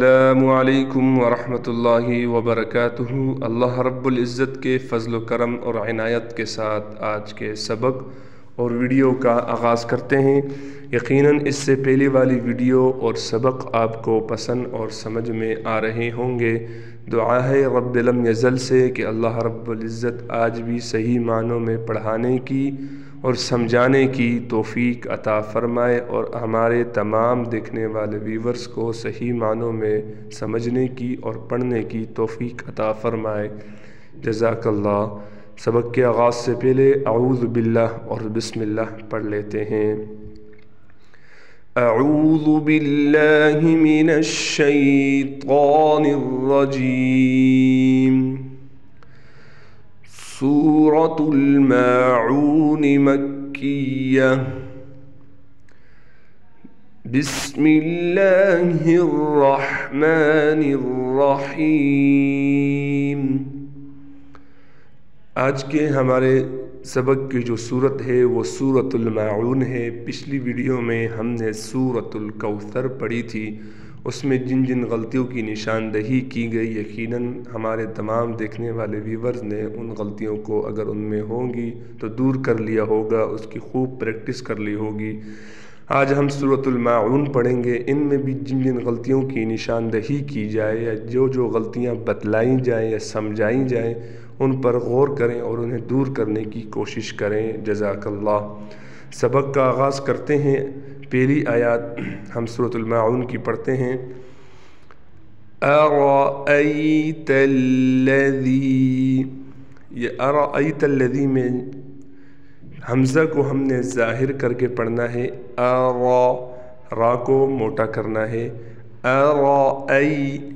السلام علیکم ورحمۃ اللہ وبرکاتہ۔ اللہ رب العزت کے فضل و کرم اور عنایت کے ساتھ آج کے سبق اور ویڈیو کا آغاز کرتے ہیں۔ یقیناً اس سے پہلے والی ویڈیو اور سبق آپ کو پسند اور سمجھ میں آ رہے ہوں گے۔ دعا ہے رب لم یزل سے کہ اللہ رب العزت آج بھی صحیح معنوں میں پڑھانے کی اور سمجھانے کی توفیق عطا فرمائے اور ہمارے تمام دیکھنے والے ویورز کو صحیح معنوں میں سمجھنے کی اور پڑھنے کی توفیق عطا فرمائے۔ جزاک اللہ۔ سبق کے آغاز سے پہلے اعوذ باللہ اور بسم اللہ پڑھ لیتے ہیں۔ اعوذ باللہ من الشیطان الرجیم۔ سورة الماعون مکیہ۔ بسم اللہ الرحمن الرحیم۔ آج کے ہمارے سبق کی جو صورت ہے وہ سورة الماعون ہے۔ پچھلی ویڈیو میں ہم نے سورة الکوثر پڑھی تھی، اس میں جن جن غلطیوں کی نشاندہی کی گئی، یقیناً ہمارے تمام دیکھنے والے ویورز نے ان غلطیوں کو اگر ان میں ہوں گی تو دور کر لیا ہوگا، اس کی خوب پریکٹس کر لی ہوگی۔ آج ہم سورة الماعون پڑھیں گے۔ ان میں بھی جن جن غلطیوں کی نشاندہی کی جائے یا جو غلطیاں بتلائیں جائیں یا سمجھائیں جائیں ان پر غور کریں اور انہیں دور کرنے کی کوشش کریں۔ جزاک اللہ۔ سبق کا آغاز کرتے ہیں۔ پہلی آیات ہم سورة الماعون کی پڑھتے ہیں۔ ارأیت الذی، یہ ارأیت الذی میں حمزہ کو ہم نے ظاہر کر کے پڑھنا ہے، را کو موٹا کرنا ہے۔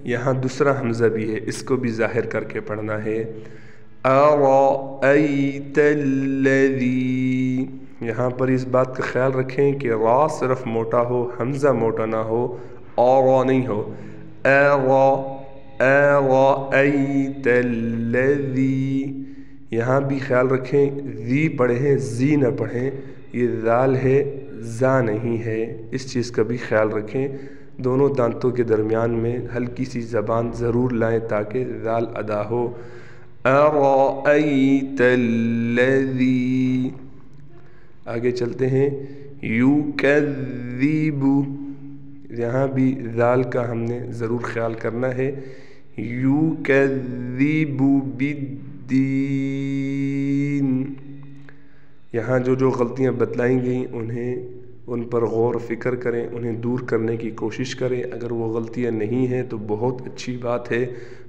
یہاں دوسرا حمزہ بھی ہے، اس کو بھی ظاہر کر کے پڑھنا ہے۔ ارأیت الذی، یہاں پر اس بات کا خیال رکھیں کہ را صرف موٹا ہو، حمزہ موٹا نہ ہو، را نہیں ہو۔ ارأیت الذی، یہاں بھی خیال رکھیں ذی پڑھیں زی نہ پڑھیں، یہ ذال ہے زا نہیں ہے، اس چیز کا بھی خیال رکھیں۔ دونوں دانتوں کے درمیان میں ہلکی سی زبان ضرور لائیں تاکہ ذال ادا ہو۔ ارأیت الذی، آگے چلتے ہیں۔ یکذب، یہاں بھی ذال کا ہم نے ضرور خیال کرنا ہے۔ یکذب بالدین، یہاں جو غلطیاں بتلائیں گئیں ان پر غور و فکر کریں، انہیں دور کرنے کی کوشش کریں۔ اگر وہ غلطیاں نہیں ہیں تو بہت اچھی بات ہے،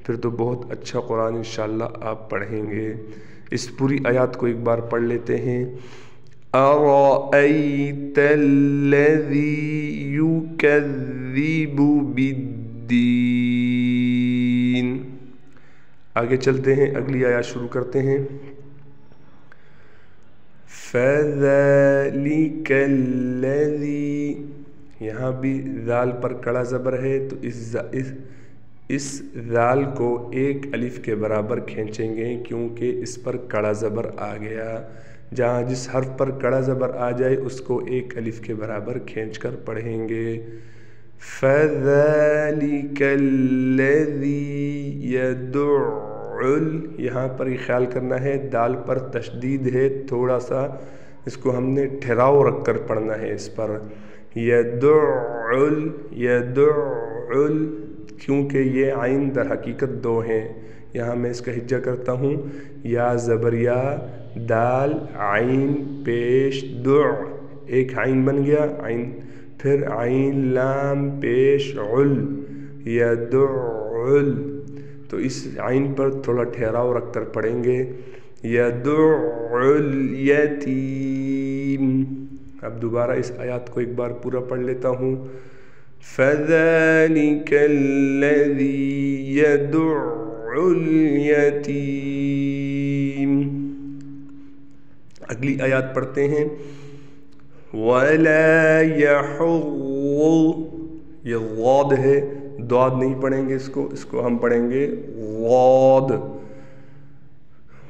پھر تو بہت اچھا قرآن انشاءاللہ آپ پڑھیں گے۔ اس پوری آیات کو ایک بار پڑھ لیتے ہیں۔ ارأیت الذی یکذب بالدین۔ آگے چلتے ہیں، اگلی آیات شروع کرتے ہیں۔ فذلک الذی، یہاں بھی ذال پر کڑا زبر ہے تو اس ذال کو ایک الف کے برابر کھینچیں گے کیونکہ اس پر کڑا زبر آ گیا۔ جہاں جس حرف پر کڑا زبر آ جائے اس کو ایک الف کے برابر کھینچ کر پڑھیں گے۔ فذلک الذی یدع، یہاں پر یہ خیال کرنا ہے دال پر تشدید ہے، تھوڑا سا اس کو ہم نے ٹھہراؤ رکھ کر پڑھنا ہے اس پر۔ یدع، کیونکہ یہ عین در حقیقت دو ہیں۔ یہاں میں اس کا ہجہ کرتا ہوں، یا زبر یا، دال عین پیش دع، ایک عین بن گیا عین، پھر عین لام پیش عل، یدع، تو اس عین پر تھوڑا ٹھہراؤ رکھ کر پڑھیں گے۔ یدع الیتیم، اب دوبارہ اس آیات کو ایک بار پورا پڑھ لیتا ہوں۔ فذلک الذی یدع الیتیم۔ اگلی آیات پڑھتے ہیں۔ ولا یحض، یہ غاد ہے، داد نہیں پڑھیں گے اس کو ہم پڑھیں گے غاد۔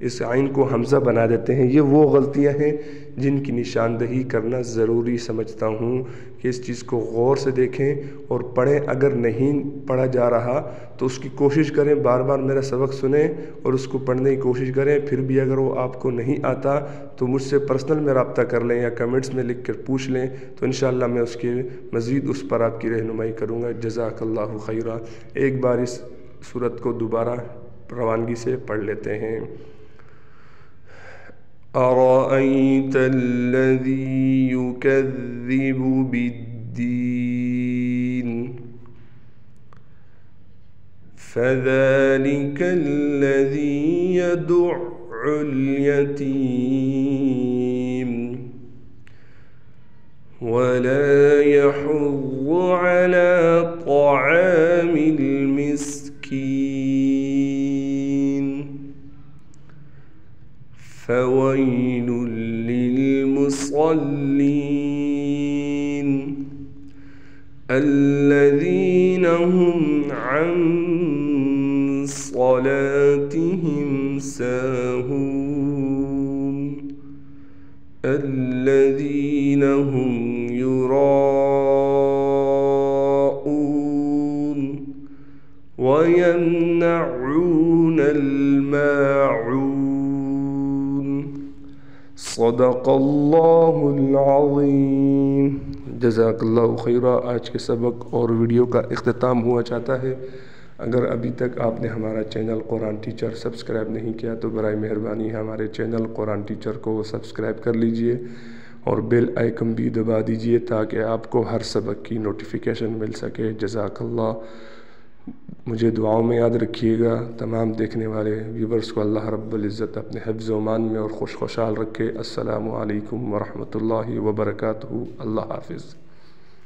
اس عین کو حمزہ بنا دیتے ہیں۔ یہ وہ غلطیاں ہیں جن کی نشاندہی کرنا ضروری سمجھتا ہوں کہ اس چیز کو غور سے دیکھیں اور پڑھیں۔ اگر نہیں پڑھا جا رہا تو اس کی کوشش کریں، بار بار میرا سبق سنیں اور اس کو پڑھنے کی کوشش کریں۔ پھر بھی اگر وہ آپ کو نہیں آتا تو مجھ سے پرسنل میں رابطہ کر لیں یا کمنٹس میں لکھ کر پوچھ لیں، تو انشاءاللہ میں اس کے مزید اس پر آپ کی رہنمائی کروں گا۔ جزاک اللہ خیرہ۔ ایک بار اس سورت کو دوبارہ روانگی سے پڑھ لیتے ہیں۔ أَرَأَيْتَ الَّذِي يُكَذِّبُ بِالدِّينِ فَذَلِكَ الَّذِي يَدُعُّ الْيَتِيمَ وَلَا يَحُضُّ عَلَى طَعَامِ الْمِسْكِينِ فَوَيْلٌ لِلْمُصَلِّينَ الَّذِينَ هُمْ عَنْ صَلَاتِهِمْ سَاهُونَ الَّذِينَ هُمْ يُرَاءُونَ وَيَمْنَعُونَ الْمَاعُونَ۔ صدق اللہ العظیم۔ جزاک اللہ خیرہ۔ آج کے سبق اور ویڈیو کا اختتام ہوا چاہتا ہے۔ اگر ابھی تک آپ نے ہمارا چینل قرآن ٹیچر سبسکرائب نہیں کیا تو برائے مہربانی ہمارے چینل قرآن ٹیچر کو سبسکرائب کر لیجئے اور بیل آئیکن بھی دبا دیجئے تاکہ آپ کو ہر سبق کی نوٹیفیکیشن مل سکے۔ جزاک اللہ۔ مجھے دعاؤں میں یاد رکھیے گا۔ تمام دیکھنے والے ویورز کو اللہ رب العزت اپنے حفظ و امان میں اور خوشحال رکھے۔ السلام علیکم ورحمۃ اللہ وبرکاتہ۔ اللہ حافظ۔